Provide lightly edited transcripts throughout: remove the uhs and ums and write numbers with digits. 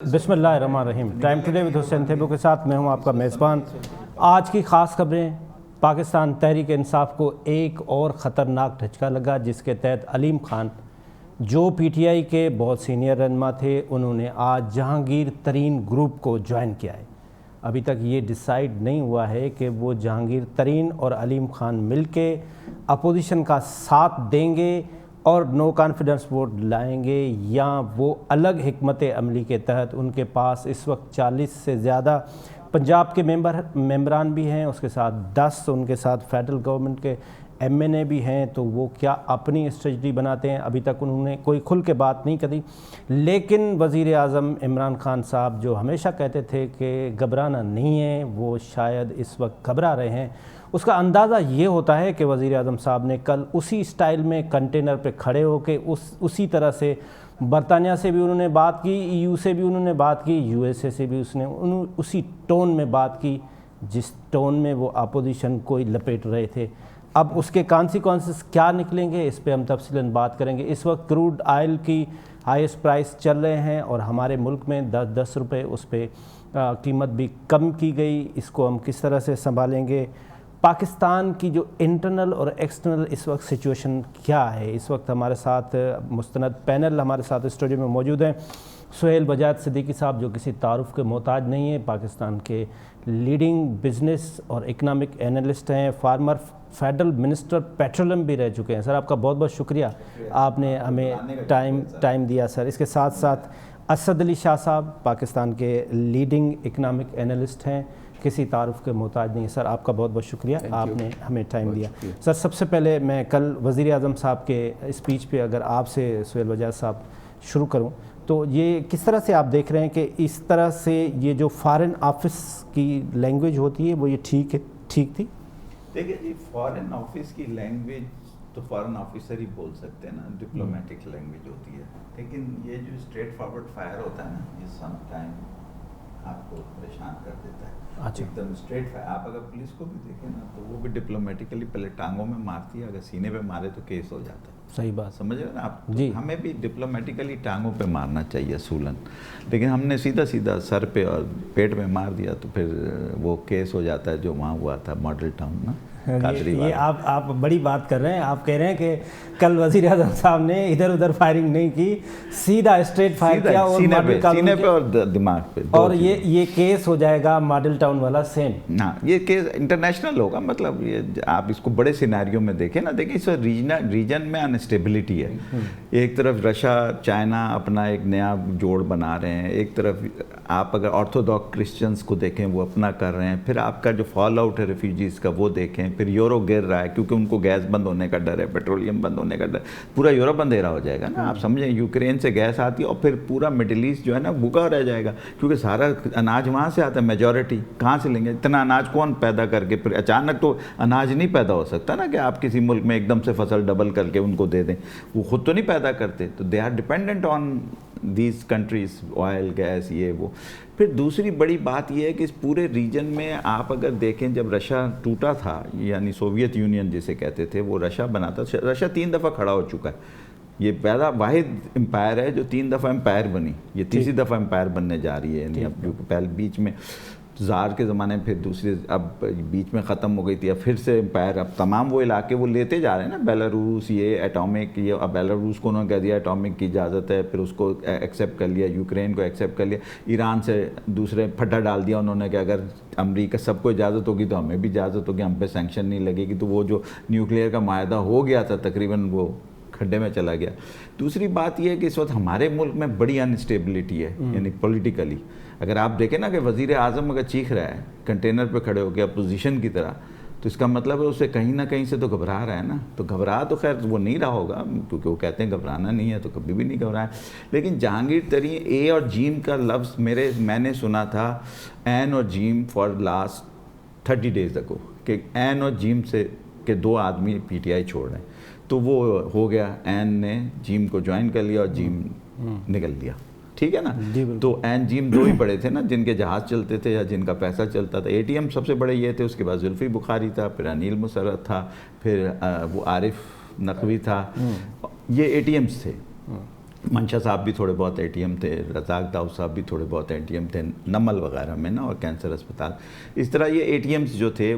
بسم اللہ الرحمن الرحیم۔ ٹائم ٹوڈے ود حسین تھیبو کے ساتھ میں ہوں آپ کا میزبان۔ آج کی خاص خبریں، پاکستان تحریک انصاف کو ایک اور خطرناک دھچکا لگا جس کے تحت علیم خان جو پی ٹی آئی کے بہت سینئر رہنما تھے، انہوں نے آج جہانگیر ترین گروپ کو جوائن کیا ہے۔ ابھی تک یہ ڈیسائیڈ نہیں ہوا ہے کہ وہ جہانگیر ترین اور علیم خان مل کے اپوزیشن کا ساتھ دیں گے اور نو کانفیڈنس ووٹ لائیں گے، یا وہ الگ حکمت عملی کے تحت ان کے پاس اس وقت 40 سے زیادہ پنجاب کے ممبران بھی ہیں، اس کے ساتھ 10 ان کے ساتھ فیڈرل گورنمنٹ کے ایم این اے بھی ہیں، تو وہ کیا اپنی اسٹریٹجی بناتے ہیں۔ ابھی تک انہوں نے کوئی کھل کے بات نہیں کری، لیکن وزیر اعظم عمران خان صاحب جو ہمیشہ کہتے تھے کہ گھبرانا نہیں ہے، وہ شاید اس وقت گھبرا رہے ہیں۔ اس کا اندازہ یہ ہوتا ہے کہ وزیر اعظم صاحب نے کل اسی سٹائل میں کنٹینر پہ کھڑے ہو کے اسی طرح سے برطانیہ سے بھی انہوں نے بات کی، ای یو سے بھی انہوں نے بات کی، یو ایس اے سے بھی اسی ٹون میں بات کی جس ٹون میں وہ اپوزیشن کو لپیٹ رہے تھے۔ اب اس کے کانسیکوینسز کیا نکلیں گے، اس پہ ہم تفصیلاً بات کریں گے۔ اس وقت کروڈ آئل کی ہائیسٹ پرائس چل رہے ہیں اور ہمارے ملک میں 10 روپے اس پہ قیمت بھی کم کی گئی، اس کو ہم کس طرح سے سنبھالیں گے۔ پاکستان کی جو انٹرنل اور ایکسٹرنل اس وقت سچویشن کیا ہے، اس وقت ہمارے ساتھ مستند پینل ہمارے ساتھ اسٹوڈیو میں موجود ہیں۔ سہیل بجاج صدیقی صاحب جو کسی تعارف کے محتاج نہیں ہیں، پاکستان کے لیڈنگ بزنس اور اکنامک اینالسٹ ہیں، فارمر فیڈرل منسٹر پیٹرولیم بھی رہ چکے ہیں۔ سر آپ کا بہت بہت شکریہ، آپ نے ہمیں ٹائم دیا سر۔ اس کے ساتھ ساتھ اسد علی شاہ صاحب پاکستان کے لیڈنگ اکنامک اینالسٹ ہیں، کسی تعارف کے محتاج نہیں۔ سر آپ کا بہت بہت شکریہ، آپ نے ہمیں ٹائم دیا۔ سر سب سے پہلے میں کل وزیر اعظم صاحب کے اسپیچ پہ اگر آپ سے سہیل بجاج صاحب شروع کروں تو یہ کس طرح سے آپ دیکھ رہے ہیں کہ اس طرح سے یہ جو فارن آفس کی لینگویج ہوتی ہے وہ یہ ٹھیک تھی؟ دیکھیے جی، فارن آفس کی لینگویج تو فارن آفیسر ہی بول سکتے ہیں نا، ڈپلومیٹک لینگویج ہوتی ہے، لیکن یہ جو اسٹریٹ فارورڈ فائر ہوتا ہے نا، یہ سم ٹائم آپ کو پریشان کر دیتا ہے۔ ایک دم اسٹریٹ فائر، آپ اگر پولیس کو بھی دیکھیں نا تو وہ بھی ڈپلومیٹکلی پہلے ٹانگوں میں مارتی ہے، اگر سینے پہ مارے تو کیس ہو جاتا ہے۔ صحیح بات، سمجھ رہے نا آپ؟ جی ہمیں بھی ڈپلومیٹکلی ٹانگوں پہ مارنا چاہیے اصولاً، لیکن ہم نے سیدھا سر پہ اور پیٹ میں مار دیا تو پھر وہ کیس ہو جاتا ہے، جو وہاں ہوا تھا ماڈل ٹاؤن نا۔ یہ آپ بڑی بات کر رہے ہیں، آپ کہہ رہے ہیں کہ کل وزیر اعظم صاحب نے ادھر ادھر فائرنگ نہیں کی، سیدھا اسٹریٹ فائر کیا اور سینے پہ اور دماغ پہ، اور یہ کیس ہو جائے گا ماڈل ٹاؤن والا سیم۔ ہاں، یہ کیس انٹرنیشنل ہوگا، مطلب یہ آپ اس کو بڑے سینیریو میں دیکھیں نا، دیکھیں اس ریجن میں انسٹیبلٹی ہے۔ ایک طرف رشیا چائنا اپنا ایک نیا جوڑ بنا رہے ہیں، ایک طرف آپ اگر آرتھوڈاکس کرسچنس کو دیکھیں وہ اپنا کر رہے ہیں، پھر آپ کا جو فال آؤٹ ہے ریفیوجیز کا وہ دیکھیں، پھر یورو گر رہا ہے کیونکہ ان کو گیس بند ہونے کا ڈر ہے، پیٹرولیم بند ہونے کا ڈر، پورا یورپ اندھیرا ہو جائے گا نا۔ آپ سمجھیں یوکرین سے گیس آتی ہے اور پھر پورا مڈل ایسٹ جو ہے نا بھوکا رہ جائے گا، کیونکہ سارا اناج وہاں سے آتا ہے، میجورٹی کہاں سے لیں گے؟ اتنا اناج کون پیدا کر کے؟ پھر اچانک تو اناج نہیں پیدا ہو سکتا نا کہ آپ کسی ملک میں ایک دم سے فصل ڈبل کر کے ان کو دے دیں، وہ خود تو نہیں پیدا کرتے، تو they are dependent on these countries, oil gas یہ وہ۔ پھر دوسری بڑی بات یہ ہے کہ اس پورے ریجن میں آپ اگر دیکھیں جب رشیا ٹوٹا تھا، یعنی سوویت یونین جسے کہتے تھے، وہ رشیا بنا تھا، رشیا 3 دفعہ کھڑا ہو چکا ہے، یہ پہلا واحد امپائر ہے جو 3 دفعہ امپائر بنی، یہ تیسری دفعہ امپائر بننے جا رہی ہے، یعنی اب جو پہلے بیچ میں زار کے زمانے میں، پھر دوسری اب بیچ میں ختم ہو گئی تھی، اب پھر سے امپائر، اب تمام وہ علاقے وہ لیتے جا رہے ہیں نا، بیلاروس یہ ایٹامک، یہ اب بیلاروس کو انہوں نے کہہ دیا ایٹامک کی اجازت ہے، پھر اس کو ایکسیپٹ کر لیا، یوکرین کو ایکسیپٹ کر لیا، ایران سے دوسرے پھٹا ڈال دیا انہوں نے کہ اگر امریکہ سب کو اجازت ہوگی تو ہمیں بھی اجازت ہوگی، ہم پہ سینکشن نہیں لگے گی، تو وہ جو نیوکلیئر کا معاہدہ ہو گیا تھا تقریباً وہ کھڈے میں چلا گیا۔ دوسری بات یہ ہے کہ اس وقت ہمارے ملک میں بڑی انسٹیبلٹی ہے، یعنی پولیٹیکلی اگر آپ دیکھیں نا کہ وزیر اعظم اگر چیخ رہا ہے کنٹینر پہ کھڑے ہو کے اپوزیشن کی طرح، تو اس کا مطلب ہے اسے کہیں نہ کہیں سے تو گھبرا رہا ہے نا، تو گھبرا تو خیر وہ نہیں رہا ہوگا کیونکہ وہ کہتے ہیں گھبرانا نہیں ہے، تو کبھی بھی نہیں گھبرایا، لیکن جہانگیر ترین اے اور جیم کا لفظ میں نے سنا تھا این اور جیم فار لاسٹ 30 days اگو، کہ این اور جیم سے کہ 2 آدمی پی ٹی آئی چھوڑ رہے ہیں، تو وہ ہو گیا، این نے جیم کو جوائن کر لیا اور جیم نکل دیا، ٹھیک ہے نا۔ تو این جیم 2 ہی بڑے تھے نا جن کے جہاز چلتے تھے یا جن کا پیسہ چلتا تھا، اے ٹی ایم سب سے بڑے یہ تھے، اس کے بعد زلفی بخاری تھا، پھر انیل مسرت تھا، پھر وہ عارف نقوی تھا، یہ اے ٹی ایمز تھے۔ منشا صاحب بھی تھوڑے بہت اے ٹی ایم تھے, رزاق داؤد صاحب بھی تھوڑے بہت اے ٹی ایم تھے نمل وغیرہ میں نا, اور کینسر اسپتال. اس طرح یہ اے ٹی ایمز جو تھے,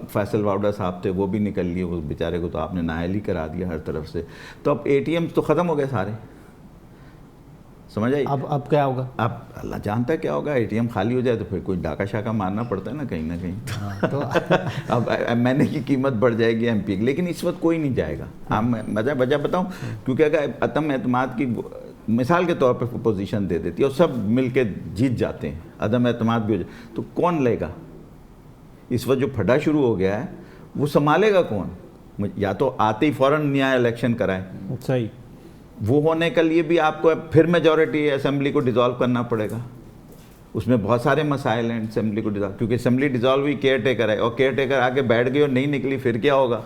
فیصل واؤڈا صاحب تھے وہ بھی نکل لیے, وہ بیچارے کو تو آپ نے نااہل ہی کرا دیا ہر طرف سے. تو اب اے ٹی ایمز تو ختم ہو گئے سارے, سمجھ آئی. اب کیا ہوگا؟ اب اللہ جانتا ہے کیا ہوگا. اے ٹی ایم خالی ہو جائے تو پھر کوئی ڈاکہ شاکہ مارنا پڑتا ہے نا کہیں نہ کہیں. تو اب ایم این اے کی قیمت بڑھ جائے گی, ایم پی کی, لیکن اس وقت کوئی نہیں جائے گا. آپ وجہ بتاؤں, کیونکہ اگر عدم اعتماد کی مثال کے طور پہ پوزیشن دے دیتی ہے اور سب مل کے جیت جاتے ہیں, عدم اعتماد بھی ہو جائے, تو کون لے گا؟ اس وقت جو پھڈا شروع ہو گیا ہے وہ سنبھالے گا کون؟ یا تو آتے ہی فوراً نیا الیکشن کرائے. صحیح. وہ ہونے کے لیے بھی آپ کو پھر میجورٹی اسمبلی کو ڈیزالو کرنا پڑے گا. اس میں بہت سارے مسائل ہیں اسمبلی کو ڈیزالو, کیونکہ اسمبلی ڈیزالو ہوئی کیئر ٹیکر ہے, اور کیئر ٹیکر آ کے بیٹھ گئی اور نہیں نکلی, پھر کیا ہوگا؟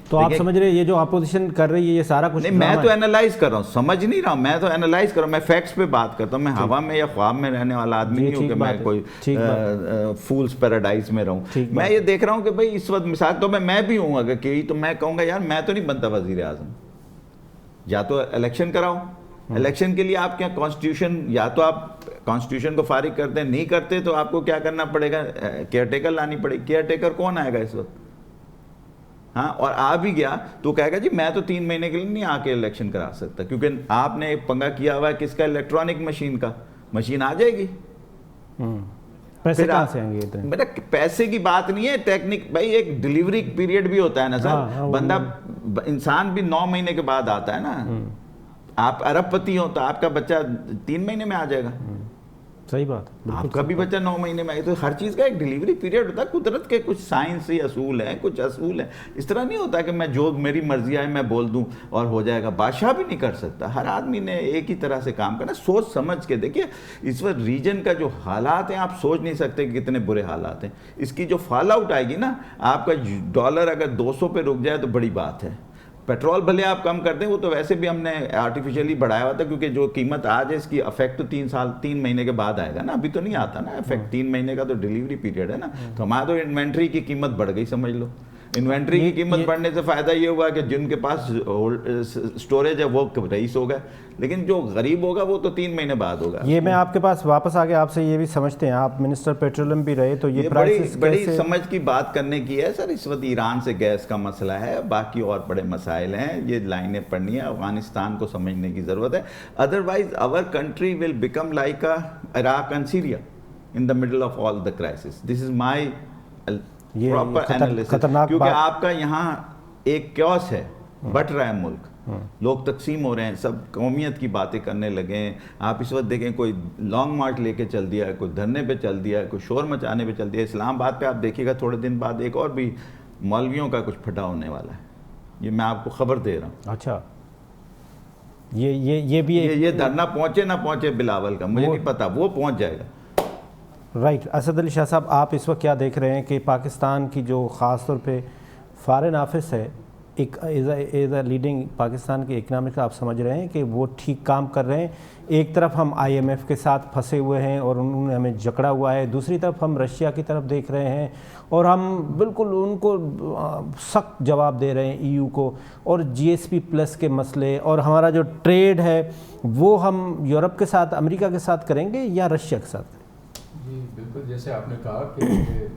تو آپ سمجھ رہے ہیں یہ جو اپوزیشن کر رہی ہے یہ سارا کچھ؟ نہیں, میں تو اینالائز کر رہا ہوں, سمجھ نہیں رہا ہوں, میں تو اینالائز کر رہا ہوں, میں فیکٹس پہ بات کرتا ہوں. میں ہوا میں یا خواب میں رہنے والا آدمی نہیں ہوں کہ میں کوئی فولس پیراڈائز میں رہوں. میں یہ دیکھ رہا ہوں کہ بھائی اس وقت مثال تو میں بھی ہوں, اگر کہ تو میں کہوں گا یار میں تو نہیں بنتا وزیر اعظم. یا تو الیکشن کراؤ, الیکشن کے لیے آپ کیا کانسٹیٹیوشن, یا تو آپ کانسٹیٹیوشن کو فارغ کرتے ہیں, نہیں کرتے تو آپ کو کیا کرنا پڑے گا, کیئر ٹیکر لانی پڑے گی. کیئر ٹیکر کون آئے گا اس وقت؟ ہاں, اور آ بھی گیا تو کہے گا جی میں تو 3 مہینے کے لیے نہیں آ کے الیکشن کرا سکتا, کیونکہ آپ نے ایک پنگا کیا ہوا ہے کس کا, الیکٹرانک مشین کا. مشین آ جائے گی, پیسے کہاں سے آئیں گے؟ بیٹا پیسے کی بات نہیں ہے, ٹیکنک بھائی ایک ڈیلیوری پیریڈ بھی ہوتا ہے نا سر. بندہ انسان بھی 9 مہینے کے بعد آتا ہے نا. آپ ارب پتی ہو تو آپ کا بچہ 3 مہینے میں آ جائے گا. صحیح بات. آپ کا بھی بچہ 9 مہینے میں آئے, تو ہر چیز کا ایک ڈیلیوری پیریڈ ہوتا ہے. قدرت کے کچھ سائنسی اصول ہیں, کچھ اصول ہیں. اس طرح نہیں ہوتا کہ میں جو میری مرضی آئے میں بول دوں اور ہو جائے گا. بادشاہ بھی نہیں کر سکتا. ہر آدمی نے ایک ہی طرح سے کام کرنا, سوچ سمجھ کے. دیکھیے اس وقت ریجن کا جو حالات ہیں آپ سوچ نہیں سکتے کہ کتنے برے حالات ہیں. اس کی جو فال آؤٹ آئے گی نا, آپ کا ڈالر اگر 200 پہ رک جائے تو بڑی بات ہے. پیٹرول بھلے آپ کم کر دیں, وہ تو ویسے بھی ہم نے آرٹیفیشلی بڑھایا ہوا تھا, کیونکہ جو قیمت آج ہے اس کی افیکٹ تو 3 مہینے کے بعد آئے گا نا, ابھی تو نہیں آتا نا افیکٹ. 3 مہینے کا تو ڈیلیوری پیریڈ ہے نا. تو ہمارا تو انوینٹری کی قیمت بڑھ گئی, سمجھ لو. انوینٹری کی قیمت بڑھنے سے فائدہ یہ ہوا کہ جن کے پاس اسٹوریج ہے وہ رئیس ہوگا, لیکن جو غریب ہوگا وہ تو 3 مہینے بعد ہوگا. یہ میں آپ کے پاس واپس آ کے آپ سے یہ بھی سمجھتے ہیں, آپ منسٹر پیٹرولیم بھی رہے, تو یہ بڑی سمجھ کی بات کرنے کی ہے سر. اس وقت ایران سے گیس کا مسئلہ ہے, باقی اور بڑے مسائل ہیں, یہ لائنیں پڑھنی ہے. افغانستان کو سمجھنے کی ضرورت ہے. Otherwise our country will become like Iraq and Syria in the middle of all the crisis. This is my proper analysis. کیونکہ آپ کا یہاں ایک کیوس ہے, بٹ رہا ہے ملک, لوگ تقسیم ہو رہے ہیں, سب قومیت کی باتیں کرنے لگے ہیں. آپ اس وقت دیکھیں کوئی لانگ مارچ لے کے چل دیا ہے, کوئی دھرنے پہ چل دیا ہے, کوئی شور مچانے پہ چل دیا ہے. اسلام آباد پہ آپ دیکھیے گا تھوڑے دن بعد ایک اور بھی مولویوں کا کچھ پھٹا ہونے والا ہے. یہ میں آپ کو خبر دے رہا ہوں. اچھا, یہ بھی یہ دھرنا پہنچے نہ پہنچے بلاول کا مجھے نہیں پتا, وہ پہنچ جائے گا. رائٹ. اسد علی شاہ صاحب, آپ اس وقت کیا دیکھ رہے ہیں کہ پاکستان کی جو خاص طور پہ فارن آفس ہے, ایک ایز اے لیڈنگ پاکستان کے اکنامک, آپ سمجھ رہے ہیں کہ وہ ٹھیک کام کر رہے ہیں؟ ایک طرف ہم IMF کے ساتھ پھنسے ہوئے ہیں اور انہوں نے ہمیں جکڑا ہوا ہے, دوسری طرف ہم رشیا کی طرف دیکھ رہے ہیں اور ہم بالکل ان کو سخت جواب دے رہے ہیں EU کو, اور GSP پلس کے مسئلے, اور ہمارا جو ٹریڈ ہے وہ ہم یورپ کے ساتھ, امریکہ کے ساتھ کریں گے یا رشیا کے ساتھ کریں گے؟ جی بالکل, جیسے آپ نے کہا کہ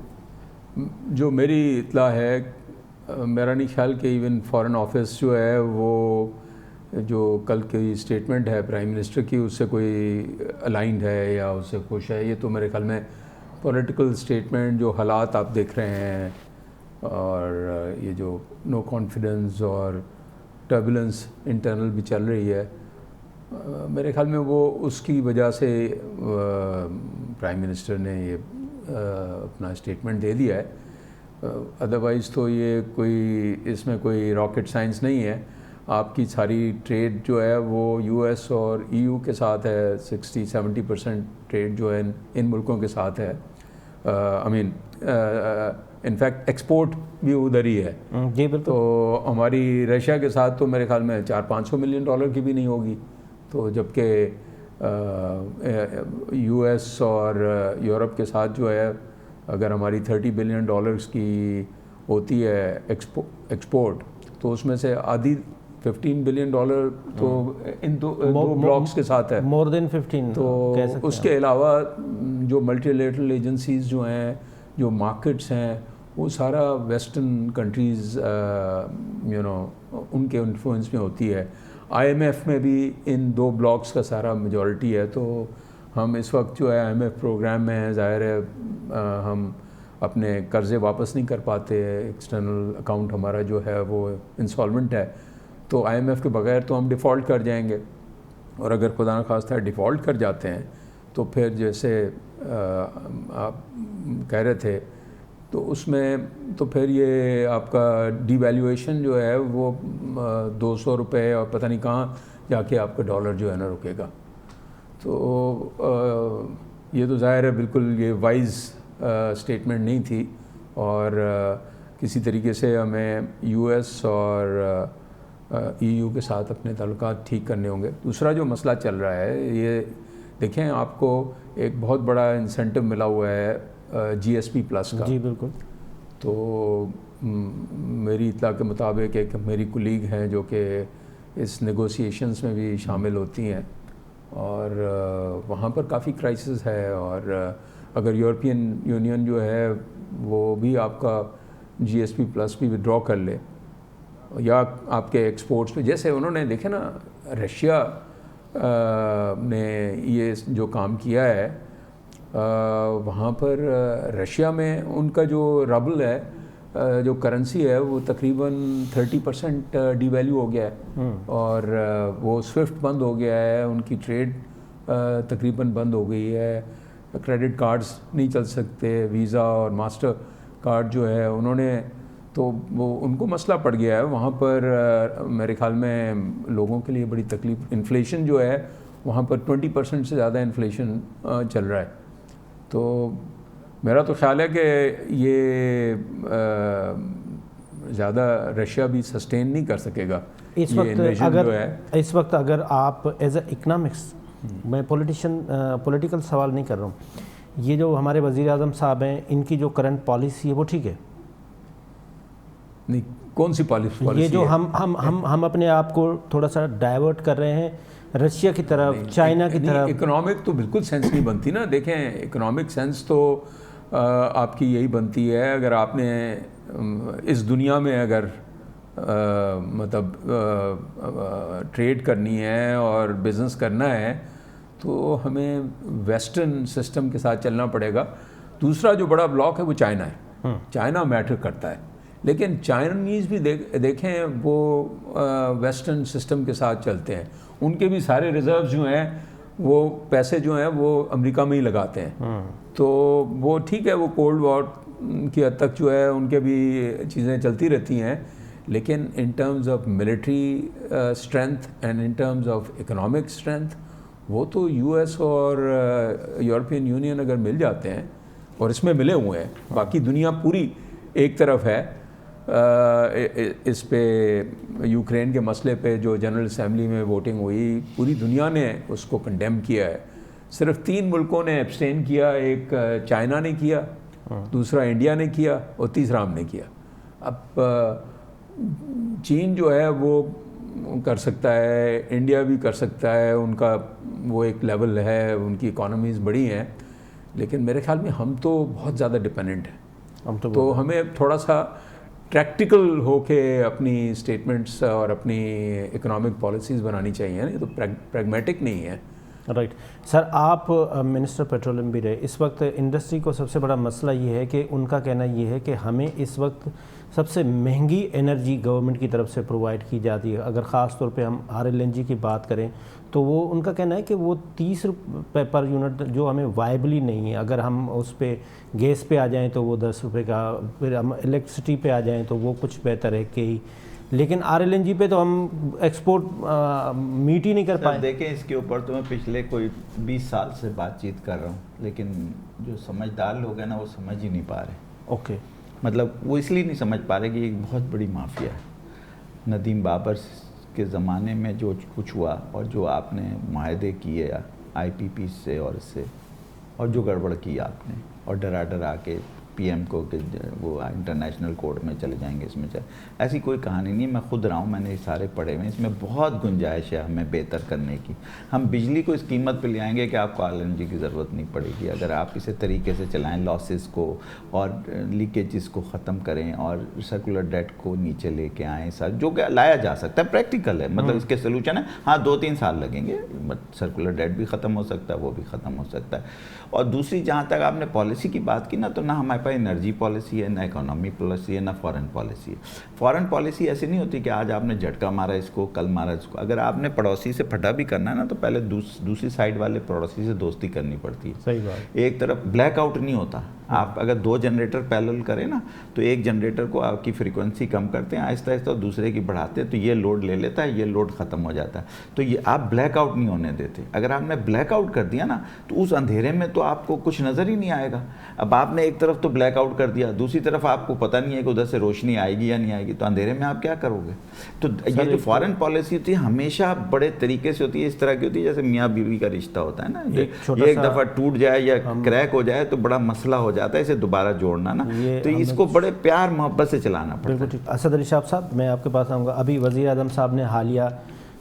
جو میری اطلاع ہے, میرا نہیں خیال کہ ایون فارن آفس جو ہے وہ جو کل کی اسٹیٹمنٹ ہے پرائم منسٹر کی اس سے کوئی الائنڈ ہے یا اس سے خوش ہے. یہ تو میرے خیال میں پولیٹیکل اسٹیٹمنٹ, جو حالات آپ دیکھ رہے ہیں اور یہ جو نو کانفیڈنس اور ٹربولنس انٹرنل بھی چل رہی ہے, میرے خیال میں وہ اس کی وجہ سے پرائم منسٹر نے یہ اپنا اسٹیٹمنٹ دے دیا ہے. ادروائز تو یہ کوئی اس میں کوئی راکٹ سائنس نہیں ہے. آپ کی ساری ٹریڈ جو ہے وہ US اور EU کے ساتھ ہے, 60-70% ٹریڈ جو ہے ان ملکوں کے ساتھ ہے. انفیکٹ ایکسپورٹ بھی ادھر ہی ہے. جی بالکل. تو ہماری رشیا کے ساتھ تو میرے خیال میں $400-500 ملین کی بھی نہیں ہوگی. تو جبکہ US اور یورپ کے ساتھ جو ہے اگر ہماری $30 بلین کی ہوتی ہے ایکسپورٹ, تو اس میں سے آدھی $15 بلین تو ان دو بلاکس کے ساتھ ہے، مور دین 15 تو کہہ سکتے اس کے علاوہ جو ملٹی لیٹرل ایجنسیز جو ہیں، جو مارکیٹس ہیں، وہ سارا ویسٹرن کنٹریز ان کے انفلوئنس میں ہوتی ہے. IMF میں بھی ان 2 بلاکس کا سارا میجورٹی ہے. تو ہم اس وقت جو ہے IMF پروگرام میں ہیں، ظاہر ہے ہم اپنے قرضے واپس نہیں کر پاتے، ایکسٹرنل اکاؤنٹ ہمارا جو ہے وہ انسالوینٹ ہے، تو IMF کے بغیر تو ہم ڈیفالٹ کر جائیں گے. اور اگر خدا نخواستہ ڈیفالٹ کر جاتے ہیں تو پھر جیسے آپ کہہ رہے تھے، تو اس میں تو پھر یہ آپ کا ڈی ویلیویشن جو ہے وہ 200 روپے اور پتہ نہیں کہاں جا کے آپ کا ڈالر جو ہے نا رکے گا. تو یہ تو ظاہر ہے بالکل یہ وائز اسٹیٹمنٹ نہیں تھی، اور کسی طریقے سے ہمیں US اور EU کے ساتھ اپنے تعلقات ٹھیک کرنے ہوں گے. دوسرا جو مسئلہ چل رہا ہے، یہ دیکھیں آپ کو ایک بہت بڑا انسینٹو ملا ہوا ہے GSP پلس کا. جی بالکل. تو میری اطلاع کے مطابق ایک میری کولیگ ہیں جو کہ اس نیگوسیشنز میں بھی شامل ہوتی ہیں، اور وہاں پر کافی کرائسس ہے. اور اگر یورپین یونین جو ہے وہ بھی آپ کا GSP پلس بھی ودرا کر لے، یا آپ کے ایکسپورٹس پہ، جیسے انہوں نے دیکھے نا رشیا نے یہ جو کام کیا ہے، وہاں پر رشیا میں ان کا جو ربل ہے، جو کرنسی ہے، وہ تقریباً 30% ڈی ویلیو ہو گیا ہے، اور وہ سوئفٹ بند ہو گیا ہے، ان کی ٹریڈ تقریباً بند ہو گئی ہے، کریڈٹ کارڈز نہیں چل سکتے، ویزا اور ماسٹر کارڈ جو ہے انہوں نے، تو وہ ان کو مسئلہ پڑ گیا ہے وہاں پر. میرے خیال میں لوگوں کے لیے بڑی تکلیف، انفلیشن جو ہے وہاں پر 20% سے زیادہ انفلیشن چل رہا ہے. تو میرا تو خیال ہے کہ یہ زیادہ رشیا بھی سسٹین نہیں کر سکے گا. اس وقت اگر آپ ایز اے اکنامکس، میں پولیٹیکل سوال نہیں کر رہا ہوں، یہ جو ہمارے وزیر اعظم صاحب ہیں، ان کی جو کرنٹ پالیسی ہے وہ ٹھیک ہے؟ نہیں، کون سی پالیسی؟ یہ جو ہم اپنے آپ کو تھوڑا سا ڈائیورٹ کر رہے ہیں رشیا کی طرف، چائنا کی طرف. اکنامک تو بالکل سینس نہیں بنتی نا. دیکھیں اکنامک سینس تو آپ کی یہی بنتی ہے اگر آپ نے اس دنیا میں اگر مطلب ٹریڈ کرنی ہے اور بزنس کرنا ہے تو ہمیں ویسٹرن سسٹم کے ساتھ چلنا پڑے گا. دوسرا جو بڑا بلاک ہے وہ چائنا ہے. چائنا میٹر کرتا ہے، لیکن چائنیز بھی دیکھیں وہ ویسٹرن سسٹم کے ساتھ چلتے ہیں. ان کے بھی سارے ریزروز جو ہیں، وہ پیسے جو ہیں وہ امریکہ میں ہی لگاتے ہیں. تو وہ ٹھیک ہے، وہ کولڈ وار کی حد تک جو ہے ان کے بھی چیزیں چلتی رہتی ہیں، لیکن in terms of military strength and in terms of economic strength وہ تو US اور یورپین یونین اگر مل جاتے ہیں، اور اس میں ملے ہوئے ہیں. باقی دنیا پوری ایک طرف ہے. اس پہ یوکرین کے مسئلے پہ جو جنرل اسمبلی میں ووٹنگ ہوئی، پوری دنیا نے اس کو کنڈیم کیا ہے. صرف 3 ملکوں نے ایبسٹین کیا، ایک چائنا نے کیا، دوسرا انڈیا نے کیا، اور تیسرا ہم نے کیا. اب چین جو ہے وہ کر سکتا ہے، انڈیا بھی کر سکتا ہے، ان کا وہ ایک لیول ہے، ان کی اکانومیز بڑی ہیں، لیکن میرے خیال میں ہم تو بہت زیادہ ڈپینڈنٹ ہیں. تو ہمیں تھوڑا سا پریکٹیکل ہو کے اپنی اسٹیٹمنٹس اور اپنی اکنامک پالیسیز بنانی چاہیے، نہیں تو پریگمیٹک نہیں ہے. رائٹ. سر آپ منسٹر پیٹرولیم بھی رہے. اس وقت انڈسٹری کو سب سے بڑا مسئلہ یہ ہے کہ ان کا کہنا یہ ہے کہ ہمیں اس وقت سب سے مہنگی انرجی گورنمنٹ کی طرف سے پرووائڈ کی جاتی ہے. اگر خاص طور پہ ہم RLNG کی بات کریں تو وہ ان کا کہنا ہے کہ وہ 30 روپے پر یونٹ جو ہمیں وائبلی نہیں ہے. اگر ہم اس پہ گیس پہ آ جائیں تو وہ 10 روپے کا، پھر ہم الیکٹرسٹی پہ آ جائیں تو وہ کچھ بہتر ہے کہ لیکن RLNG پہ تو ہم ایکسپورٹ میٹ ہی نہیں کر پائے. دیکھیں اس کے اوپر تو میں پچھلے کوئی 20 سال سے بات چیت کر رہا ہوں، لیکن جو سمجھدار لوگ ہیں نا وہ سمجھ ہی نہیں پا رہے. اوکے. مطلب وہ اس لیے نہیں سمجھ پا رہے کہ ایک بہت بڑی مافیا ہے. ندیم بابر کے زمانے میں جو کچھ ہوا اور جو آپ نے معاہدے کیے IPP سے اور اس سے، اور جو گڑبڑ کی آپ نے، اور ڈرا کے پی ایم کو کہ وہ انٹرنیشنل کورٹ میں چلے جائیں گے، اس میں ایسی کوئی کہانی نہیں ہے. میں خود رہا ہوں، میں نے یہ سارے پڑھے ہوئے ہیں. اس میں بہت گنجائش ہے ہمیں بہتر کرنے کی. ہم بجلی کو اس قیمت پہ لے آئیں گے کہ آپ کو LNG کی ضرورت نہیں پڑے گی اگر آپ اسے طریقے سے چلائیں، لاسز کو اور لیکیجز کو ختم کریں اور سرکولر ڈیٹ کو نیچے لے کے آئیں. سر جو کہ لایا جا سکتا ہے، پریکٹیکل ہے، مطلب اس کے سلوشن ہے. ہاں 2-3 سال لگیں گے، بٹ سرکولر ڈیٹ بھی ختم ہو سکتا ہے، وہ بھی ختم ہو سکتا ہے. اور دوسری جہاں تک آپ نے پالیسی کی بات کی نا، تو نہ ہمارے پاس انرجی پالیسی ہے، نہ اکنامی پالیسی ہے، نہ فارن پالیسی ہے. فارن پالیسی ایسی نہیں ہوتی کہ آج آپ نے جھٹکا مارا اس کو، کل مارا اس کو. اگر آپ نے پڑوسی سے پھٹا بھی کرنا ہے نا، تو پہلے دوسری سائڈ والے پڑوسی سے دوستی کرنی پڑتی ہے. صحیح بات. ایک طرف بلیک آؤٹ نہیں ہوتا. آپ اگر 2 جنریٹر پیرلل کریں نا، تو ایک جنریٹر کو آپ کی فریکوینسی کم کرتے ہیں آہستہ آہستہ، اور دوسرے کی بڑھاتے ہیں، تو یہ لوڈ لے لیتا ہے، یہ لوڈ ختم ہو جاتا ہے. تو یہ آپ بلیک آؤٹ نہیں ہونے دیتے. اگر آپ نے بلیک آؤٹ کر دیا نا، تو اس اندھیرے میں تو آپ کو کچھ نظر ہی نہیں آئے گا. اب آپ نے ایک طرف تو بلیک آؤٹ کر دیا، دوسری طرف آپ کو پتہ نہیں ہے کہ ادھر سے روشنی آئے گی یا نہیں آئے گی، تو اندھیرے میں آپ کیا کرو گے؟ تو یہ جو فارن پالیسی ہوتی ہے ہمیشہ بڑے طریقے سے ہوتی ہے، اس طرح کی ہوتی ہے جیسے میاں بیوی کا رشتہ ہوتا ہے نا. یہ ایک دفعہ ٹوٹ جائے یا کریک ہو جائے تو بڑا مسئلہ ہو جاتا ہے اسے دوبارہ جوڑنا نا. تو اس کو بڑے پیار محبت سے چلانا پڑتا ہے. بالکل ٹھیک. اسد علی شاہ صاحب، میں آپ کے پاس آؤں گا. ابھی وزیر اعظم صاحب نے حالیہ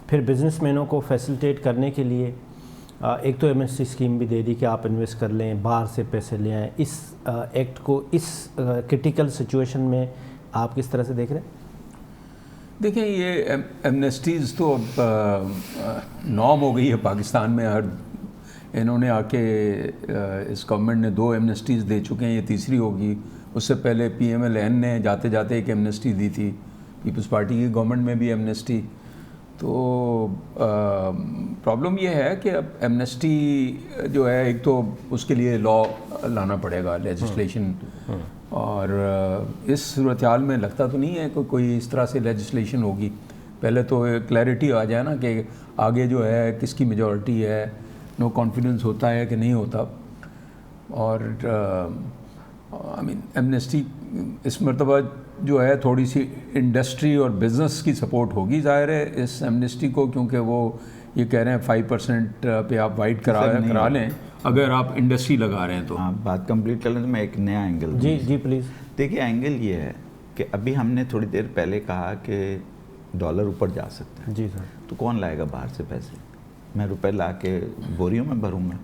پھر بزنس مینوں کو فیسلٹیٹ کرنے کے لیے ایک تو ایمنسٹی اسکیم بھی دے دی کہ آپ انویسٹ کر لیں، باہر سے پیسے لے آئیں. اس ایکٹ کو اس کرٹیکل سچویشن میں آپ کس طرح سے دیکھ رہے ہیں؟ دیکھیں، یہ ایمنسٹیز تو اب نارم ہو گئی ہے پاکستان میں. انہوں نے آ کے اس گورنمنٹ نے 2 ایمنسٹیز دے چکے ہیں، یہ تیسری ہوگی. اس سے پہلے PMLN نے جاتے جاتے ایک ایمنسٹی دی تھی، پیپلز پارٹی کی گورنمنٹ میں بھی ایمنسٹی. تو پرابلم یہ ہے کہ اب ایمنسٹی جو ہے، ایک تو اس کے لیے لا لانا پڑے گا، لیجسلیشن. اور اس صورتحال میں لگتا تو نہیں ہے کہ کوئی اس طرح سے لیجسلیشن ہوگی. پہلے تو کلیئرٹی آ جائے نا کہ آگے جو ہے کس کی میجورٹی ہے، نو کانفیڈنس ہوتا ہے کہ نہیں ہوتا. اور ایمنسٹی اس مرتبہ جو ہے تھوڑی سی انڈسٹری اور بزنس کی سپورٹ ہوگی ظاہر ہے اس ایمنسٹی کو، کیونکہ وہ یہ کہہ رہے ہیں 5% پہ آپ وائٹ کرا لیں اگر آپ انڈسٹری لگا رہے ہیں. تو آپ بات کمپلیٹ کر لیں تو میں ایک نیا اینگل. جی پلیز. دیکھیے، اینگل یہ ہے کہ ابھی ہم نے تھوڑی دیر پہلے کہا کہ ڈالر اوپر جا سکتا ہے. جی سر. تو کون لائے گا باہر سے پیسے؟ میں روپے لا کے بوریوں میں بھروں گا.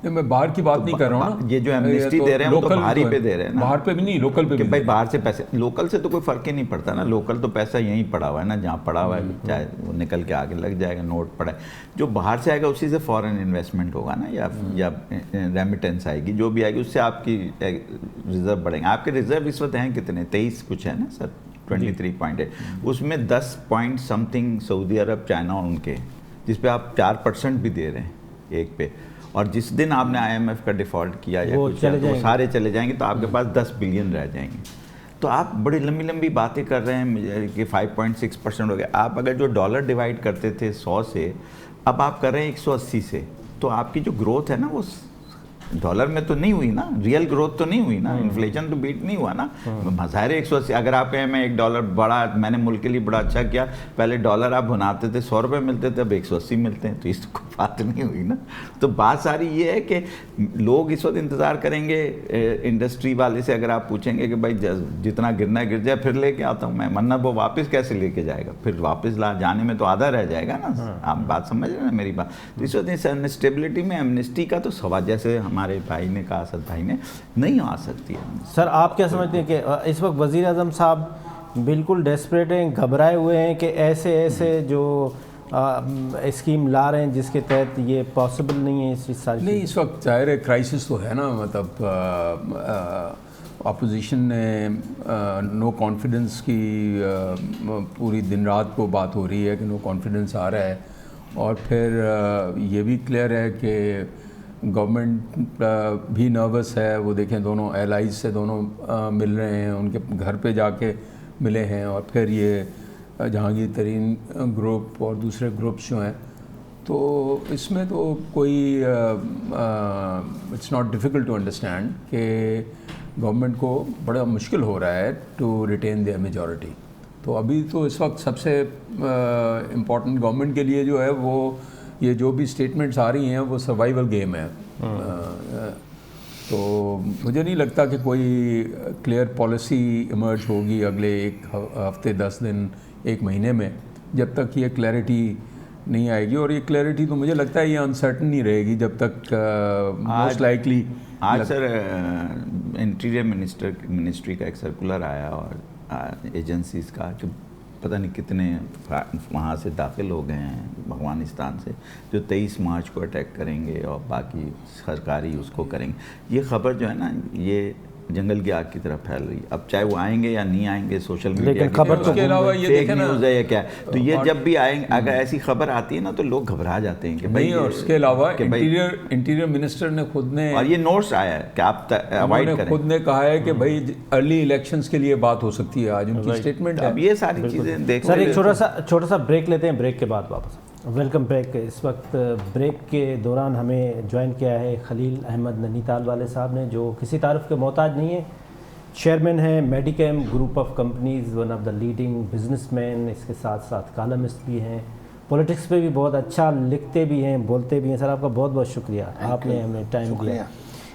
میں باہر کی بات نہیں کر رہا ہوں نا. یہ جو ایمنسٹی دے رہے ہیں وہ تو باہر ہی پہ دے رہے ہیں نا. باہر پہ بھی نہیں، لوکل پہ بھی. بھائی باہر سے پیسے، لوکل سے تو کوئی فرق ہی نہیں پڑتا نا. لوکل تو پیسہ یہیں پڑا ہوا ہے نا، جہاں پڑا ہوا ہے، چاہے وہ نکل کے آگے لگ جائے گا، نوٹ پڑا ہے. جو باہر سے آئے گا اسی سے فارن انویسٹمنٹ ہوگا نا، یا ریمیٹنس آئے گی، جو بھی آئے گی اس سے آپ کی ریزرو بڑھیں گے. آپ کے ریزرو اس وقت ہیں کتنے؟ 23 کچھ ہے نا سر، 23.8. اس میں 10 پوائنٹ سم تھنگ سعودی عرب، چائنا اور ان کے، جس پہ آپ 4% بھی دے رہے ہیں ایک پہ. اور جس دن آپ نے IMF کا ڈیفالٹ کیا یا کچھ، وہ سارے چلے جائیں گے، تو آپ کے پاس 10 بلین رہ جائیں گے. تو آپ بڑی لمبی لمبی باتیں کر رہے ہیں کہ 5.6% ہو گیا. آپ اگر جو ڈالر ڈیوائڈ کرتے تھے 100 سے، اب آپ کر رہے ہیں 180 سے، تو آپ کی جو گروتھ ہے نا وہ ڈالر میں تو نہیں ہوئی نا، ریئل گروتھ تو نہیں ہوئی نا، انفلیشن تو بیٹ نہیں ہوا نا. ظاہر ہے 180. اگر آپ کہیں میں $1 بڑا، میں نے ملک کے لیے بڑا اچھا کیا، پہلے ڈالر آپ بناتے تھے 100 روپے ملتے تھے، اب 180 ملتے ہیں، تو اس کو بات نہیں ہوئی نا. تو بات ساری یہ ہے کہ لوگ اس وقت انتظار کریں گے. انڈسٹری والے سے اگر آپ پوچھیں گے کہ بھائی جتنا گرنا ہے گر جائے، پھر لے کے آتا ہوں میں، ورنہ وہ واپس کیسے لے کے جائے گا؟ پھر واپس جانے میں تو آدھا رہ جائے گا نا. آپ بات سمجھ رہے ہیں نا میری بات؟ تو اس وقت انسٹیبلٹی میں ایمنسٹی کا تو سوال، جیسے ہمارے بھائی نے کہا، اسد بھائی نے، نہیں آ سکتی ہے. سر آپ کیا سمجھتے ہیں کہ اس وقت وزیر اعظم صاحب بالکل ڈیسپریٹ ہیں، گھبرائے ہوئے ہیں کہ ایسے جو اسکیم لا رہے ہیں جس کے تحت یہ پاسبل نہیں ہے اس ساری؟ نہیں، اس وقت ظاہر ہے کرائسس تو ہے نا. مطلب اپوزیشن نے نو کانفیڈنس کی پوری دن رات کو بات ہو رہی ہے کہ نو کانفیڈنس آ رہا ہے. اور پھر یہ بھی کلیئر ہے کہ گورنمنٹ بھی نروس ہے. وہ دیکھیں دونوں ایلائز سے دونوں مل رہے ہیں، ان کے گھر پہ جا کے ملے ہیں. اور پھر یہ جہانگیر ترین گروپ اور دوسرے گروپس جو ہیں، تو اس میں تو کوئی it's not difficult to understand کہ گورنمنٹ کو بڑا مشکل ہو رہا ہے ٹو ریٹین دیئر میجورٹی. تو ابھی تو اس وقت سب سے امپورٹنٹ گورنمنٹ کے لیے جو ہے وہ یہ جو بھی اسٹیٹمنٹس آ رہی ہیں وہ سروائیول گیم ہے. تو مجھے نہیں لگتا کہ کوئی کلیئر پالیسی ایمرج ہوگی اگلے ایک ہفتے 10 دن 1 مہینے میں، جب تک یہ کلیئرٹی نہیں آئے گی. اور یہ کلیئرٹی تو مجھے لگتا ہے یہ انسرٹن نہیں رہے گی جب تک موسٹ لائکلی. آج سر انٹیریئر منسٹری کا ایک سرکولر آیا اور ایجنسیز کا کہ پتہ نہیں کتنے وہاں سے داخل ہو گئے ہیں افغانستان سے جو 23 مارچ کو اٹیک کریں گے اور باقی سرکاری اس کو کریں گے. یہ خبر جو ہے نا یہ جنگل کی آگ کی طرح پھیل رہی ہے. اب چاہے وہ آئیں گے یا نہیں آئیں گے سوشل میڈیا کی خبر اس کے علاوہ یہ فیک دیکھیں نا نیوز ہے یا کیا ہے. تو یہ جب بھی آئیں اگر ایسی خبر آتی ہے نا تو لوگ گھبرا جاتے ہیں کہ نہیں. اور اس کے علاوہ انٹیریئر منسٹر نے خود نے، اور یہ نوٹس آیا ہے کہ آپ اوائڈ کریں. خود نے کہا ہے کہ بھائی ارلی الیکشنز کے لیے بات ہو سکتی ہے. آج ان کی اسٹیٹمنٹ ہے. اب یہ ساری چیزیں دیکھ سر ایک چھوٹا سا بریک لیتے ہیں، بریک کے بعد واپس. Welcome back. اس وقت بریک کے دوران ہمیں جوائن کیا ہے خلیل احمد ننی تال والے صاحب نے، جو کسی تعارف کے محتاج نہیں ہے. چیئرمین ہیں Medicam group of companies, one of the leading business man, اس کے ساتھ ساتھ کالمسٹ بھی ہیں، پولیٹکس پہ بھی بہت اچھا لکھتے بھی ہیں، بولتے بھی ہیں. سر آپ کا بہت بہت شکریہ، آپ نے ہمیں ٹائم دیا.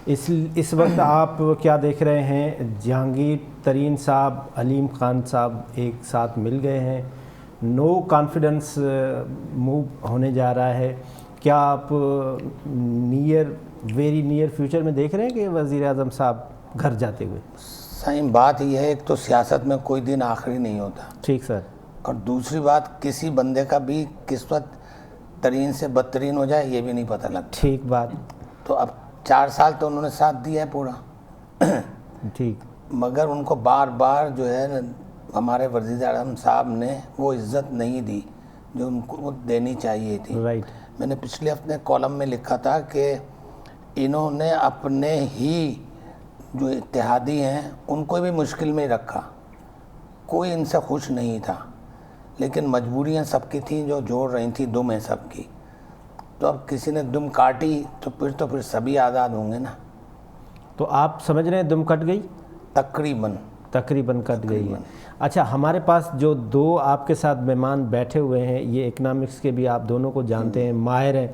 اس وقت آپ کیا دیکھ رہے ہیں، جہانگیر ترین صاحب، علیم خان صاحب ایک ساتھ مل گئے ہیں، نو کانفیڈنس موو ہونے جا رہا ہے. کیا آپ ویری نیئر فیوچر میں دیکھ رہے ہیں کہ وزیر اعظم صاحب گھر جاتے ہوئے؟ صحیح بات یہ ہے، ایک تو سیاست میں کوئی دن آخری نہیں ہوتا. ٹھیک سر. اور دوسری بات کسی بندے کا بھی قسمت ترین سے بدترین ہو جائے یہ بھی نہیں پتہ لگتا. ٹھیک بات. تو اب 4 سال تو انہوں نے ساتھ دیا ہے پورا. ٹھیک. مگر ان کو بار بار جو ہے ہمارے وزیر اعظم صاحب نے وہ عزت نہیں دی جو ان کو دینی چاہیے تھی. رائٹ. میں نے پچھلے ہفتے کالم میں لکھا تھا کہ انہوں نے اپنے ہی جو اتحادی ہیں ان کو بھی مشکل میں رکھا. کوئی ان سے خوش نہیں تھا، لیکن مجبوریاں سب کی تھیں جو جوڑ رہی تھیں، دم ہے سب کی. تو اب کسی نے دم کاٹی تو پھر سبھی آزاد ہوں گے نا. تو آپ سمجھ رہے ہیں دم کٹ گئی؟ تقریباً کٹ گئی ہے. اچھا، ہمارے پاس جو 2 آپ کے ساتھ مہمان بیٹھے ہوئے ہیں، یہ اکنامکس کے بھی آپ دونوں کو جانتے ہیں، ماہر ہیں.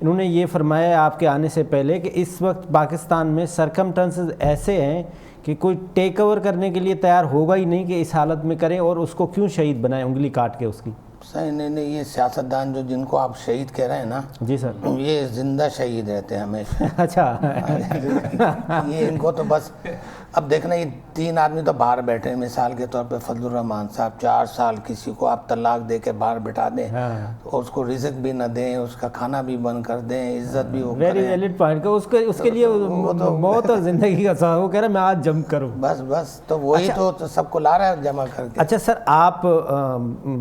انہوں نے یہ فرمایا آپ کے آنے سے پہلے کہ اس وقت پاکستان میں سرکمسٹانسز ایسے ہیں کہ کوئی ٹیک اوور کرنے کے لیے تیار ہوگا ہی نہیں کہ اس حالت میں کریں، اور اس کو کیوں شہید بنائیں انگلی کاٹ کے اس کی. صحیح. نہیں یہ سیاستدان جو جن کو آپ شہید کہہ رہے ہیں نا، جی سر، یہ زندہ شہید رہتے ہیں ہمیشہ. اچھا. یہ ان کو تو بس اب دیکھنا، یہ 3 آدمی تو باہر بیٹھے ہیں. مثال کے طور پہ فضل الرحمان صاحب 4 سال کسی کو آپ طلاق دے کے باہر بٹھا دیں اور اس کو رزق بھی نہ دیں، اس کا کھانا بھی بند کر دیں، عزت بھی وہ ویری ویلڈ پوائنٹ. اس کے لیے موت اور زندگی کا سوال. وہ کہہ رہا ہے میں آج جم کروں. بس تو وہی تو سب کو لا رہا ہے جمع کر کے. اچھا سر، آپ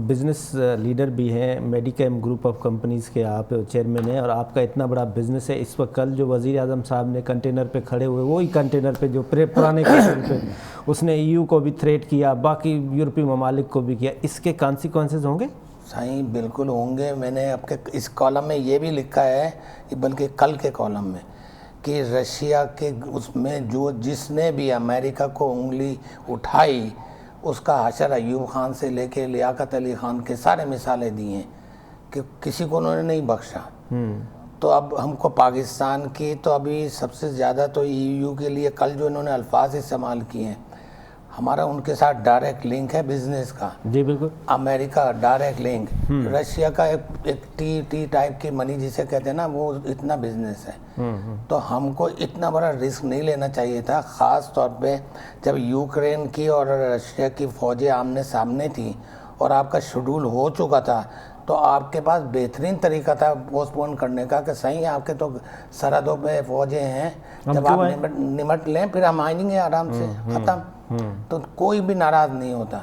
بزنس لیڈر بھی ہیں، میڈیکیم گروپ آف کمپنیز کے آپ چیئرمین ہیں، اور آپ کا اتنا بڑا بزنس ہے. اس وقت کل جو وزیر اعظم صاحب نے کنٹینر پہ کھڑے ہوئے، وہی کنٹینر پہ جو پرانے پہ اس نے EU کو بھی تھریٹ کیا، باقی یورپی ممالک کو بھی کیا، اس کے کانسیکوینسز ہوں گے؟ صحیح بالکل ہوں گے. میں نے آپ کے اس کالم میں یہ بھی لکھا ہے، بلکہ کل کے کالم میں، کہ رشیا کے اس میں جس نے بھی امریکہ کو انگلی اٹھائی اس کا حشر ایوب خان سے لے کے لیاقت علی خان کے سارے مثالیں دی ہیں کہ کسی کو انہوں نے نہیں بخشا. تو اب ہم کو پاکستان کی تو ابھی سب سے زیادہ تو EU کے لیے کل جو انہوں نے الفاظ استعمال کیے ہیں، ہمارا ان کے ساتھ ڈائریکٹ لنک ہے بزنس کا. جی بالکل. امریکہ ڈائریکٹ لنک، رشیا کا ایک ٹی ٹائپ کی منی جسے کہتے ہیں نا، وہ اتنا بزنس ہے. تو ہم کو اتنا بڑا رسک نہیں لینا چاہیے تھا، خاص طور پہ جب یوکرین کی اور رشیا کی فوجیں آمنے سامنے تھیں اور آپ کا شیڈول ہو چکا تھا. تو آپ کے پاس بہترین طریقہ تھا پوسٹ پون کرنے کا کہ صحیح آپ کے تو سرحدوں پہ فوجیں ہیں، جب آپ نمٹ لیں پھر ہم آئیں گے آرام سے، ختم. تو کوئی بھی ناراض نہیں ہوتا،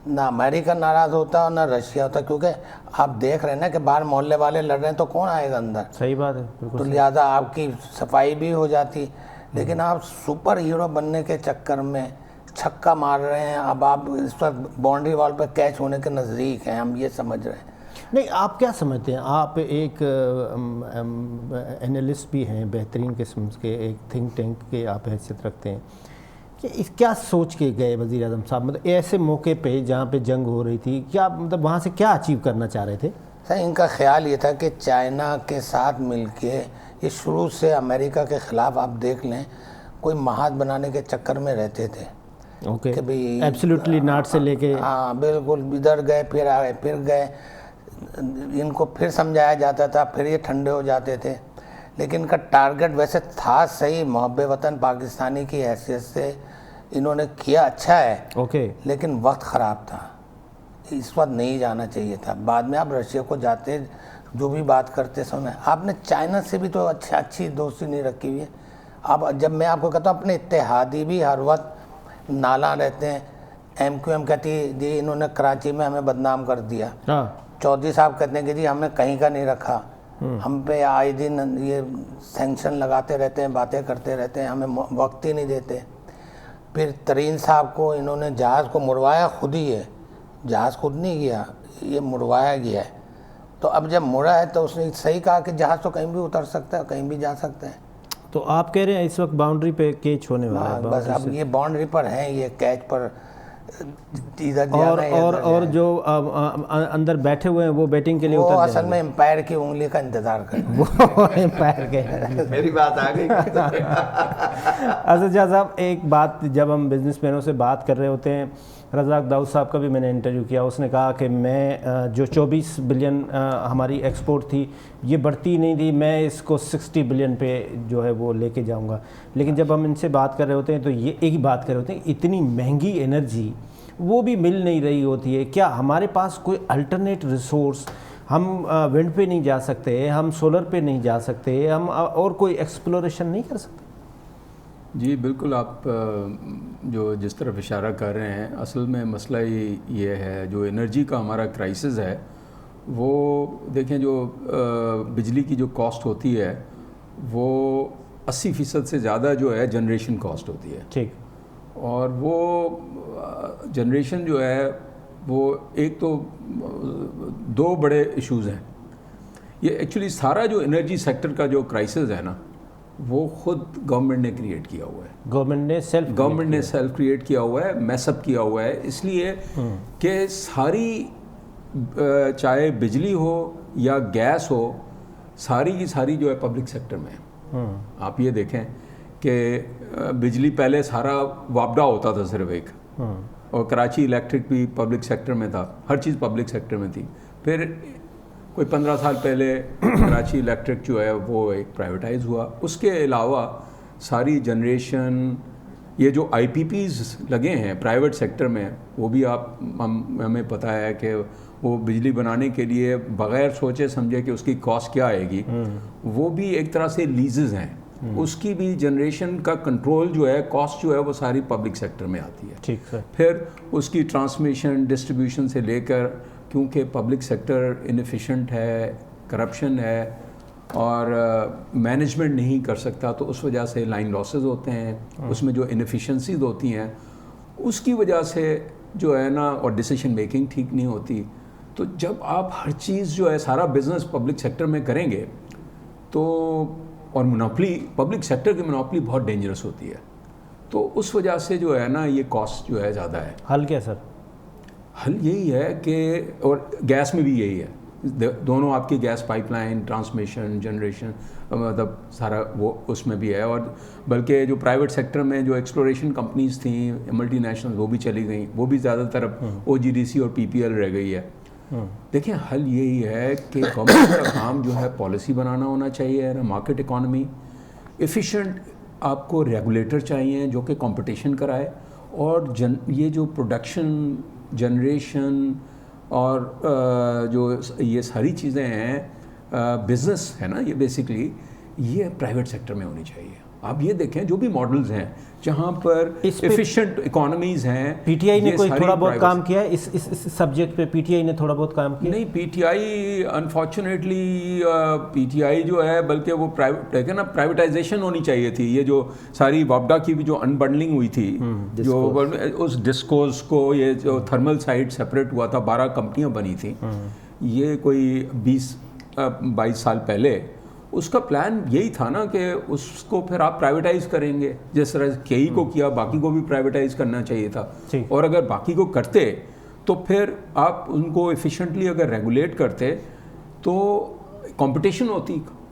نہ امریکہ ناراض ہوتا اور نہ رشیا ہوتا، کیونکہ آپ دیکھ رہے ہیں نا کہ باہر محلے والے لڑ رہے ہیں تو کون آئے گا اندر. صحیح بات ہے. تو لہٰذا آپ کی صفائی بھی ہو جاتی. لیکن آپ سپر ہیرو بننے کے چکر میں چھکا مار رہے ہیں. اب آپ اس وقت باؤنڈری وال پہ کیچ ہونے کے نزدیک ہیں، ہم یہ سمجھ رہے ہیں. نہیں، آپ کیا سمجھتے ہیں؟ آپ ایک انالسٹ بھی ہیں بہترین قسم کے، ایک تھنک ٹینک کے آپ حیثیت رکھتے ہیں، کہ کیا سوچ کے گئے وزیر اعظم صاحب؟ مطلب ایسے موقع پہ جہاں پہ جنگ ہو رہی تھی، کیا مطلب وہاں سے کیا اچیو کرنا چاہ رہے تھے؟ سر ان کا خیال یہ تھا کہ چائنا کے ساتھ مل کے یہ شروع سے امریکہ کے خلاف آپ دیکھ لیں کوئی محاذ بنانے کے چکر میں رہتے تھے اوکے کہ بھئی ایبسلیوٹلی ناٹ سے لے کے ہاں بالکل ادھر گئے پھر آئے پھر گئے، ان کو پھر سمجھایا جاتا تھا، پھر یہ ٹھنڈے ہو جاتے تھے، لیکن ان کا ٹارگٹ ویسے تھا صحیح، محب وطن پاکستانی کی حیثیت سے انہوں نے کیا اچھا ہے، اوکے لیکن وقت خراب تھا، اس وقت نہیں جانا چاہیے تھا۔ بعد میں آپ رشیا کو جاتے جو بھی بات کرتے سنیں، آپ نے چائنا سے بھی تو اچھی دوستی نہیں رکھی ہوئی ہے۔ اب جب میں آپ کو کہتا ہوں اپنے اتحادی بھی ہر وقت نالاں رہتے ہیں، ایم کیو ایم کہتی ہے جی انہوں نے کراچی میں ہمیں بدنام کر دیا، ہاں چودھری صاحب کہتے ہیں کہ جی ہم نے کہیں کا نہیں رکھا، ہم پہ آئے دن یہ سینکشن لگاتے رہتے ہیں، باتیں کرتے رہتے ہیں، ہمیں وقت ہی نہیں دیتے۔ پھر ترین صاحب کو انہوں نے جہاز کو مڑوایا خود ہی ہے، جہاز خود نہیں گیا، یہ مڑوایا گیا ہے۔ تو اب جب مڑا ہے تو اس نے صحیح کہا کہ جہاز تو کہیں بھی اتر سکتا ہے، کہیں بھی جا سکتا ہے۔ تو آپ کہہ رہے ہیں اس وقت باؤنڈری پہ کیچ ہونے والا ہے، بس اب یہ باؤنڈری پر ہیں، یہ کیچ پر ادھر جانا ہے اور جو اندر بیٹھے ہوئے ہیں وہ بیٹنگ کے لیے وہ اتر اصل میں امپائر کی انگلی کا انتظار کریں۔ وہ امپائر کے میری بات آ گئی۔ اسد شاہ صاحب ایک بات جب ہم بزنس مینوں سے بات کر رہے ہوتے ہیں، رزاق داؤد صاحب کا بھی میں نے انٹرویو کیا، اس نے کہا کہ میں جو 24 بلین ہماری ایکسپورٹ تھی یہ بڑھتی نہیں تھی، میں اس کو 60 بلین پہ جو ہے وہ لے کے جاؤں گا۔ لیکن جب ہم ان سے بات کر رہے ہوتے ہیں تو یہ ایک ہی بات کر رہے ہوتے ہیں، اتنی مہنگی انرجی وہ بھی مل نہیں رہی ہوتی ہے، کیا ہمارے پاس کوئی الٹرنیٹ ریسورس، ہم ونڈ پہ نہیں جا سکتے، ہم سولر پہ نہیں جا سکتے، ہم اور کوئی ایکسپلوریشن نہیں کر سکتے؟ جی بالکل، آپ جو جس طرف اشارہ کر رہے ہیں، اصل میں مسئلہ یہ ہے جو انرجی کا ہمارا کرائسس ہے، وہ دیکھیں جو بجلی کی جو کاسٹ ہوتی ہے وہ 80% سے زیادہ جو ہے جنریشن کاسٹ ہوتی ہے، ٹھیک، اور وہ جنریشن جو ہے وہ ایک تو دو بڑے ایشوز ہیں۔ یہ ایکچولی سارا جو انرجی سیکٹر کا جو کرائسس ہے نا، وہ خود گورنمنٹ نے کریٹ کیا ہوا ہے، گورنمنٹ نے سیلف کریٹ کیا ہوا ہے، میس اپ کیا ہوا ہے، اس لیے کہ ساری چاہے بجلی ہو یا گیس ہو، ساری کی ساری جو ہے پبلک سیکٹر میں ہے۔ آپ یہ دیکھیں کہ بجلی پہلے سارا وابڈا ہوتا تھا صرف ایک، اور کراچی الیکٹرک بھی پبلک سیکٹر میں تھا، ہر چیز پبلک سیکٹر میں تھی۔ پھر کوئی 15 سال پہلے کراچی الیکٹرک جو ہے وہ ایک پرائیویٹائز ہوا۔ اس کے علاوہ ساری جنریشن، یہ جو آئی پی پیز لگے ہیں پرائیویٹ سیکٹر میں، وہ بھی ہمیں پتہ ہے کہ وہ بجلی بنانے کے لیے بغیر سوچے سمجھے کہ اس کی کاسٹ کیا آئے گی، وہ بھی ایک طرح سے لیزز ہیں، اس کی بھی جنریشن کا کنٹرول جو ہے، کاسٹ جو ہے وہ ساری پبلک سیکٹر میں آتی ہے۔ ٹھیک ہے، پھر اس کی ٹرانسمیشن ڈسٹریبیوشن سے لے کر، کیونکہ پبلک سیکٹر انیفیشنٹ ہے، کرپشن ہے اور مینجمنٹ نہیں کر سکتا، تو اس وجہ سے لائن لاسز ہوتے ہیں، اس میں جو انیفیشنسیز ہوتی ہیں اس کی وجہ سے جو ہے نا، اور ڈیسیشن میکنگ ٹھیک نہیں ہوتی۔ تو جب آپ ہر چیز جو ہے سارا بزنس پبلک سیکٹر میں کریں گے تو، اور منوپلی پبلک سیکٹر کی منوپلی بہت ڈینجرس ہوتی ہے، تو اس وجہ سے جو ہے نا یہ کاسٹ جو ہے زیادہ ہے۔ حل کیا سر؟ حل یہی ہے کہ، اور گیس میں بھی یہی ہے، دونوں آپ کی gas pipeline, transmission, generation, مطلب سارا وہ اس میں بھی ہے، اور بلکہ جو پرائیویٹ سیکٹر میں جو ایکسپلوریشن کمپنیز تھیں ملٹی نیشنل، وہ بھی چلی گئیں، وہ بھی زیادہ تر او جی ڈی سی اور پی پی ایل رہ گئی ہے۔ دیکھیں حل یہی ہے کہ گورنمنٹ کا کام جو ہے پالیسی بنانا ہونا چاہیے، مارکیٹ اکانومی ایفیشینٹ، آپ کو ریگولیٹر چاہیے جو کہ کمپٹیشن کرائے، اور یہ جو پروڈکشن، جنریشن اور جو یہ ساری چیزیں ہیں، بزنس ہے نا، یہ بیسیکلی یہ پرائیویٹ سیکٹر میں ہونی چاہیے۔ آپ یہ دیکھیں جو بھی ماڈلز ہیں جہاں پر ایفیشینٹ اکانومیز ہیں، پی ٹی آئی نے کوئی تھوڑا بہت کام کیا ہے اس سبجیکٹ پہ؟ پی ٹی آئی نے تھوڑا بہت کام کیا؟ نہیں، P T I unfortunately, P T I جو ہے بلکہ وہ دیکھیں نا، پرائیویٹائزیشن ہونی چاہیے تھی۔ یہ جو ساری وابڈا کی بھی جو انبنڈلنگ ہوئی تھی، جو اس ڈسکوز کو، یہ جو تھرمل سائٹ سپریٹ ہوا تھا، 12 کمپنیاں بنی تھیں، یہ کوئی 20-22 سال پہلے، اس کا پلان یہی تھا نا کہ اس کو پھر آپ پرائیویٹائز کریں گے، جس طرح کے ای کو کیا، باقی کو بھی پرائیویٹائز کرنا چاہیے تھا، اور اگر باقی کو کرتے تو پھر آپ ان کو ایفیشینٹلی اگر ریگولیٹ کرتے تو کمپٹیشن ہوتی،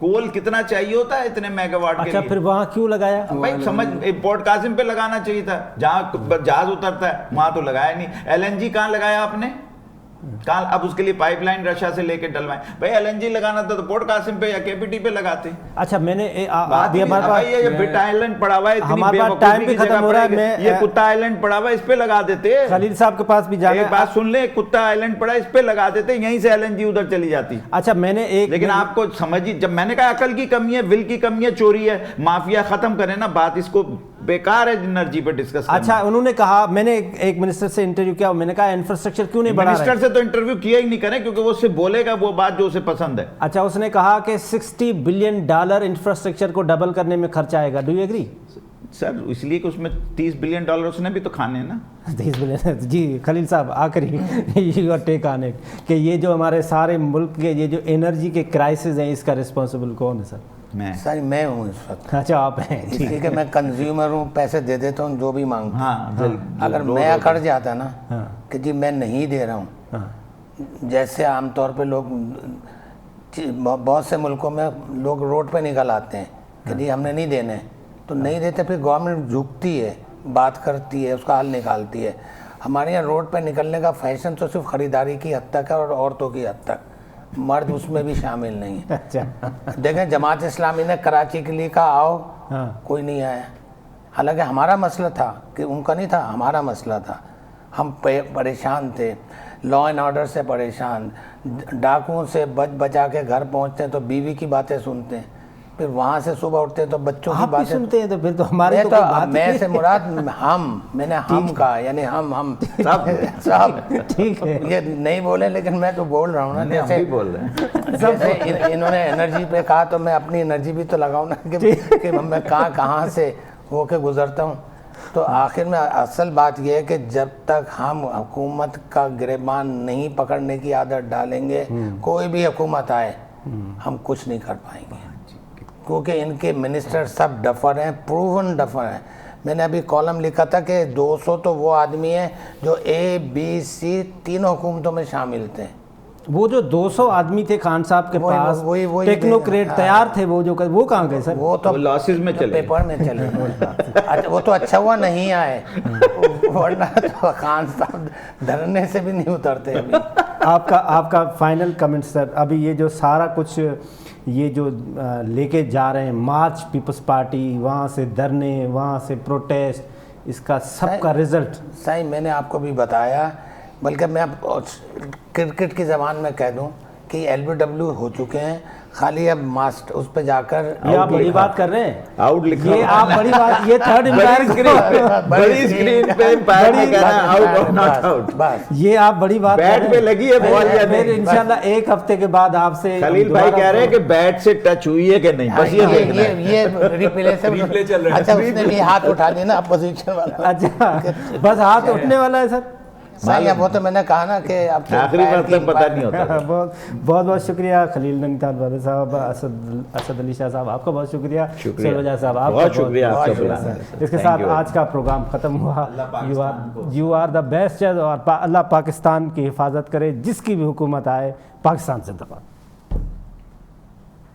کول کتنا چاہیے ہوتا ہے اتنے میگا واٹ کے اچھا لیے؟ پھر وہاں کیوں لگایا؟ بھائی سمجھ پورٹ قاسم پہ لگانا چاہیے تھا جہاں جہاز اترتا ہے، وہاں تو لگایا نہیں۔ ایل این جی کہاں لگایا آپ نے؟ کہاں؟ اب اس کے لیے پائپ لائن رشیا سے لے کے ڈلوائیں۔ بھائی ایل این جی لگانا تھا تو پورٹ قاسم پہ یا کے پی ٹی پہ لگاتے۔ اچھا میں نے یہ بٹ آئلینڈ پڑا ہوا ہے، ہمارے پاس ٹائم بھی ختم ہو رہا ہے، یہ کتا آئلینڈ پڑا ہوا ہے، اس پہ لگا دیتے۔ خلیل صاحب کے پاس بھی جانا ایک بات سن لیں، کتا آئلینڈ پڑا ہے، اس پہ لگا دیتے، یہیں سے ایل این جی ادھر چلی جاتی۔ اچھا میں نے ایک لیکن آپ کو سمجھیے، جب میں نے کہا عقل کی کمی ہے، ول کی کمی ہے، چوری ہے، مافیا ختم کریں نا بات، اس کو بیکار ہے انرجی پہ ڈسکس کرنا۔ اچھا انہوں نے کہا، میں نے ایک منسٹر سے انٹرویو کیا، میں نے کہا انفراسٹرکچر کیوں نہیں بڑھا رہے؟ منسٹر سے تو انٹرویو کیا ہی نہیں کریں، کیونکہ وہ صرف بولے گا وہ بات جو اسے پسند ہے۔ اچھا اس نے کہا کہ $60 بلین انفراسٹرکچر کو ڈبل کرنے میں خرچ آئے گا، ڈو یو ایگری؟ سر اس لیے کہ اس میں $30 بلین اس نے بھی تو کھانے ہیں نا۔ 30 بلین، جی خلیل صاحب آخری یور ٹیک آن اٹ کہ یہ جو ہمارے سارے ملک کے یہ جو انرجی کے کرائسس ہیں، اس کا رسپانسبل کون ہے سر؟ سر میں ہوں اس وقت۔ اچھا آپ ہیں، اس لیے کہ میں کنزیومر ہوں، پیسے دے دیتا ہوں جو بھی مانگتا ہوں۔ ہاں اگر میں اکڑ جاتا نا کہ جی میں نہیں دے رہا ہوں، جیسے عام طور پہ لوگ بہت سے ملکوں میں لوگ روڈ پہ نکل آتے ہیں کہ جی ہم نے نہیں دینے، تو نہیں دیتے، پھر گورنمنٹ جھکتی ہے، بات کرتی ہے، اس کا حل نکالتی ہے۔ ہمارے یہاں روڈ پہ نکلنے کا فیشن تو صرف خریداری کی حد تک ہے اور عورتوں کی حد تک، مرد اس میں بھی شامل نہیں ہے۔ اچھا دیکھیں جماعت اسلامی نے کراچی کے لیے کہا آؤ، کوئی نہیں آیا، حالانکہ ہمارا مسئلہ تھا، کہ ان کا نہیں تھا، ہمارا مسئلہ تھا۔ ہم پریشان تھے، لا اینڈ آرڈر سے پریشان، ڈاکوؤں سے بچا کے گھر پہنچتے ہیں تو بیوی کی باتیں سنتے ہیں، پھر وہاں سے صبح اٹھتے ہیں تو بچوں کی باتیں سنتے ہیں، تو پھر تو ہمارے میں سے مراد میں نے ہم کہا، یعنی ہم سب ٹھیک ہے، یہ نہیں بولے لیکن میں تو بول رہا ہوں نا، جیسے بول رہے ہیں جیسے انہوں نے انرجی پہ کہا تو میں اپنی انرجی بھی تو لگاؤں نا کہ میں کہاں سے ہو کے گزرتا ہوں۔ تو آخر میں اصل بات یہ ہے کہ جب تک ہم حکومت کا گریبان نہیں پکڑنے کی عادت ڈالیں گے، کوئی بھی حکومت آئے ہم کچھ نہیں کر پائیں گے، کیونکہ ان کے منسٹر سب ڈفر ہیں، پروون ڈفر ہیں۔ میں نے ابھی کالم لکھا تھا کہ 200 تو وہ آدمی ہیں جو ABC تینوں حکومتوں میں شامل تھے۔ وہ جو 200 آدمی تھے خان صاحب کے پاس، ٹیکنوکریٹ تیار تھے، وہ کہاں گئے سر؟ وہ تو لاسز میں چلے، پیپر میں چلے۔ وہ تو اچھا ہوا نہیں آئے، ورنہ تو خان صاحب دھرنے سے بھی نہیں اترتے ابھی۔ آپ کا فائنل کمنٹ سر، ابھی یہ جو سارا کچھ یہ جو لے کے جا رہے ہیں مارچ پیپلز پارٹی، وہاں سے دھرنے، وہاں سے پروٹیسٹ، اس کا سب کا رزلٹ؟ صحیح میں نے آپ کو بھی بتایا، بلکہ میں کرکٹ کی زبان میں کہہ دوں کہ LBW ہو چکے ہیں، خالی اب ماسٹر اس پہ جا کر یہ آپ بڑی بات کر رہے ہیں، آؤٹ لکھا، یہ آپ بڑی بات، یہ تھرڈ امپائر بڑی اسکرین پہ امپائر نے کہنا ہے آؤٹ اور ناٹ آؤٹ، بس یہ آپ بڑی بات بیٹ پہ لگی ہے بال یا پھر نہیں۔ انشاءاللہ ایک ہفتے کے بعد آپ سے خلیل بھائی کہہ رہے ہیں کہ بیٹ سے ٹچ ہوئی ہے کہ نہیں، بس یہ دیکھنا ہے۔ یہ ریپلے سے اچھا اس نے بھی ہاتھ اٹھا لیا نا اپوزیشن والا، اچھا بس ہاتھ اٹھنے والا ہے سر؟ صحیح ہے، وہ تو میں نے کہا نا کہ اب آخری وقت تک پتہ نہیں ہوتا۔ بہت شکریہ خلیل ننگیتال والد صاحب، اسد علی شاہ صاحب، آپ کا بہت شکریہ، سلوجہ صاحب آپ کا بہت شکریہ آپ کا بلانا۔ اس کے ساتھ آج کا پروگرام ختم ہوا۔ یو آر دا بیسٹ، اور اللہ پاکستان کی حفاظت کرے، جس کی بھی حکومت آئے، پاکستان زندہ باد۔